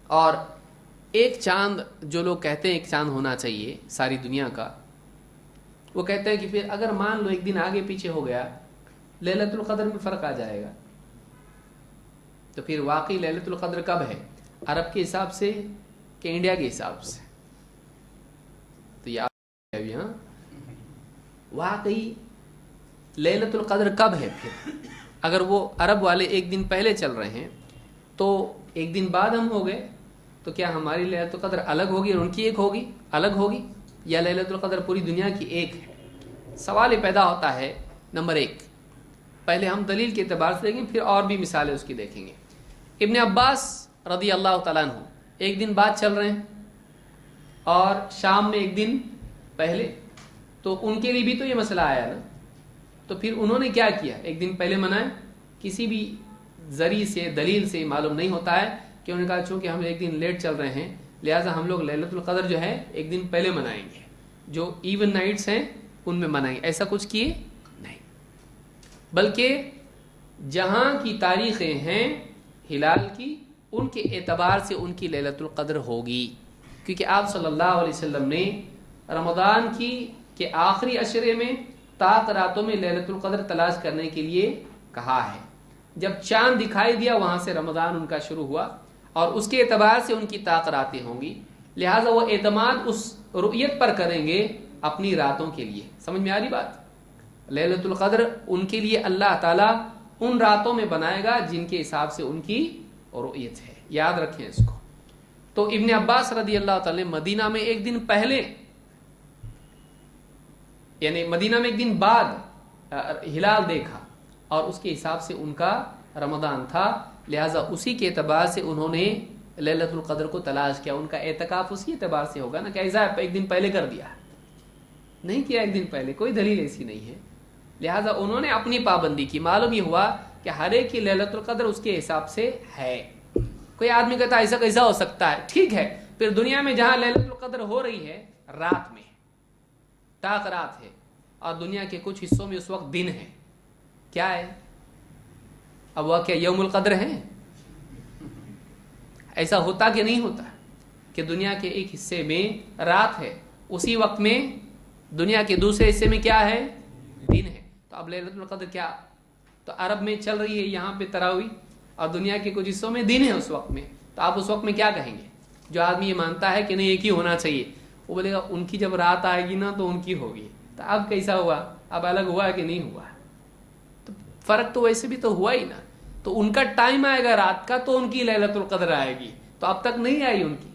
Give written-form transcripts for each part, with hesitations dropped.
اور ایک چاند جو لوگ کہتے ہیں ایک چاند ہونا چاہیے ساری دنیا کا، وہ کہتے ہیں کہ پھر اگر مان لو ایک دن آگے پیچھے ہو گیا لیلۃ القدر میں فرق آ جائے گا، تو پھر واقعی لیلۃ القدر کب ہے؟ عرب کے حساب سے کہ انڈیا کے حساب سے؟ تو یہ ابھی ہاں واقعی لیلۃ القدر کب ہے؟ پھر اگر وہ عرب والے ایک دن پہلے چل رہے ہیں تو ایک دن بعد ہم ہو گئے، تو کیا ہماری لیلۃ القدر الگ ہوگی اور ان کی ایک ہوگی الگ ہوگی، یا لیلۃ القدر پوری دنیا کی ایک ہے؟ سوال یہ پیدا ہوتا ہے۔ نمبر ایک، پہلے ہم دلیل کے اعتبار سے دیکھیں، پھر اور بھی مثالیں اس کی دیکھیں گے۔ ابن عباس رضی اللہ تعالیٰ عنہ ایک دن بعد چل رہے ہیں اور شام میں ایک دن پہلے، تو ان کے لیے بھی تو یہ مسئلہ آیا نا، تو پھر انہوں نے کیا کیا؟ ایک دن پہلے منائے، کسی بھی ذریعے سے دلیل سے معلوم نہیں ہوتا ہے کہ انہوں نے کہا چونکہ ہم ایک دن لیٹ چل رہے ہیں لہٰذا ہم لوگ لیلۃ القدر جو ہے ایک دن پہلے منائیں گے، جو ایون نائٹس ہیں ان میں منائیں گے۔ ایسا کچھ کیے نہیں، بلکہ جہاں کی تاریخیں ہیں ہلال کی ان کے اعتبار سے ان کی لیلۃ القدر ہوگی، کیونکہ آپ صلی اللہ علیہ وسلم نے رمضان کی کے آخری عشرے میں طاق راتوں میں لیلۃ القدر تلاش کرنے کے لیے کہا ہے۔ جب چاند دکھائی دیا وہاں سے رمضان ان کا شروع ہوا اور اس کے اعتبار سے ان کی طاق راتیں ہوں گی، لہٰذا وہ اعتماد اس رؤیت پر کریں گے اپنی راتوں کے لیے۔ سمجھ میں آ رہی بات؟ لیلۃ القدر ان کے لیے اللہ تعالیٰ ان راتوں میں بنائے گا جن کے حساب سے ان کی رؤیت ہے، یاد رکھیں اس کو۔ تو ابن عباس رضی اللہ تعالی مدینہ میں ایک دن پہلے، یعنی مدینہ میں ایک دن بعد ہلال دیکھا اور اس کے حساب سے ان کا رمضان تھا، لہٰذا اسی کے اعتبار سے انہوں نے لیلۃ القدر کو تلاش کیا۔ ان کا اعتکاف اسی اعتبار سے ہوگا نا کہ ایسا ایک دن پہلے کر دیا، نہیں کیا ایک دن پہلے، کوئی دلیل ایسی نہیں ہے، لہٰذا انہوں نے اپنی پابندی کی۔ معلوم یہ ہوا کہ ہر ایک کی لیلۃ القدر اس کے حساب سے ہے۔ کوئی آدمی کہتا ہے ایسا کیسا ہو سکتا ہے؟ ٹھیک ہے، پھر دنیا میں جہاں لیلۃ القدر ہو رہی ہے رات میں، طاق رات ہے، اور دنیا کے کچھ حصوں میں اس وقت دن ہے، کیا ہے؟ اب وہ کیا یوم القدر ہے؟ ایسا ہوتا کہ نہیں ہوتا کہ دنیا کے ایک حصے میں رات ہے، اسی وقت میں دنیا کے دوسرے حصے میں کیا ہے؟ دن ہے۔ تو اب لیلۃ القدر کیا؟ تو عرب میں چل رہی ہے یہاں پہ تراویح اور دنیا کے کچھ حصوں میں دن ہے اس وقت میں، تو آپ اس وقت میں کیا کہیں گے؟ جو آدمی یہ مانتا ہے کہ نہیں ایک ہی ہونا چاہیے، وہ بولے گا ان کی جب رات آئے گی نا تو ان کی ہوگی۔ تو اب کیسا ہوا؟ اب الگ ہوا کہ نہیں ہوا؟ تو فرق تو ویسے بھی تو ہوا ہی نا۔ تو ان کا ٹائم آئے گا رات کا تو ان کی لیلۃ القدر آئے گی، تو اب تک نہیں آئی ان کی،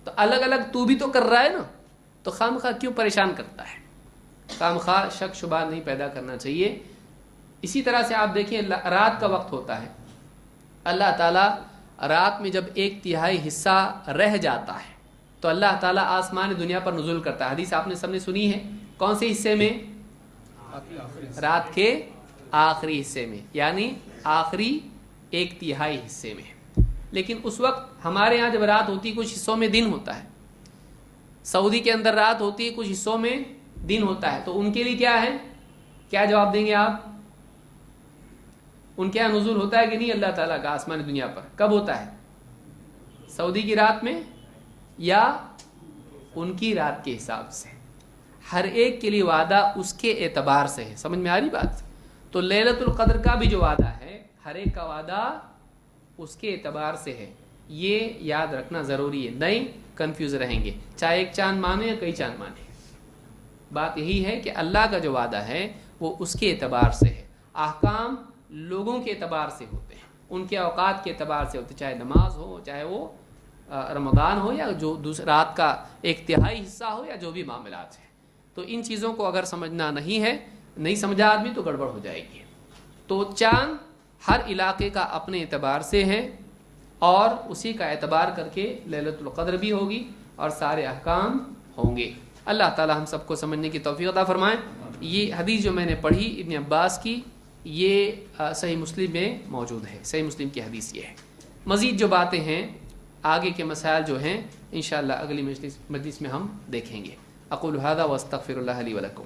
تو الگ الگ تو بھی تو کر رہا ہے نا، تو خام خواہ کیوں پریشان کرتا ہے؟ خام خواہ شک شبہ نہیں پیدا کرنا چاہیے۔ اسی طرح سے آپ دیکھیں رات کا وقت ہوتا ہے، اللہ تعالیٰ رات میں جب ایک تہائی حصہ رہ جاتا ہے تو اللہ تعالیٰ آسمان دنیا پر نزول کرتا ہے۔ حدیث آپ نے سب نے سنی ہے، کون سے حصے میں؟ رات کے آخری حصے میں، یعنی آخری ایک تہائی حصے میں۔ لیکن اس وقت ہمارے ہاں جب رات ہوتی ہے کچھ حصوں میں دن ہوتا ہے، سعودی کے اندر رات ہوتی ہے کچھ حصوں میں دن ہوتا ہے، تو ان کے لیے کیا ہے؟ کیا جواب دیں گے آپ؟ ان کے یہاں نزول ہوتا ہے کہ نہیں اللہ تعالیٰ کا آسمان دنیا پر؟ کب ہوتا ہے؟ سعودی کی رات میں یا ان کی رات کے حساب سے؟ ہر ایک کے لیے وعدہ اس کے اعتبار سے ہے۔ سمجھ میں آ رہی بات؟ تو لیلۃ القدر کا بھی جو وعدہ ہے ہر ایک کا وعدہ اس کے اعتبار سے ہے، یہ یاد رکھنا ضروری ہے، نہیں کنفیوز رہیں گے، چاہے ایک چاند مانے یا کئی چاند مانے۔ بات یہی ہے کہ اللہ کا جو وعدہ ہے وہ اس کے اعتبار سے ہے۔ احکام لوگوں کے اعتبار سے ہوتے ہیں، ان کے اوقات کے اعتبار سے ہوتے ہیں، چاہے نماز ہو، چاہے وہ رمضان ہو، یا جو دوسری رات کا ایک تہائی حصہ ہو، یا جو بھی معاملات ہیں۔ تو ان چیزوں کو اگر سمجھنا نہیں ہے، نہیں سمجھا آدمی تو گڑبڑ ہو جائے گی۔ تو چاند ہر علاقے کا اپنے اعتبار سے ہے اور اسی کا اعتبار کر کے لیلۃ القدر بھی ہوگی اور سارے احکام ہوں گے۔ اللہ تعالی ہم سب کو سمجھنے کی توفیق عطا فرمائے۔ یہ حدیث جو میں نے پڑھی ابن عباس کی، یہ صحیح مسلم میں موجود ہے، صحیح مسلم کی حدیث یہ ہے۔ مزید جو باتیں ہیں، آگے کے مسائل جو ہیں، انشاءاللہ اگلی مجلس میں ہم دیکھیں گے۔ اقول هذا واستغفر الله لي ولكم۔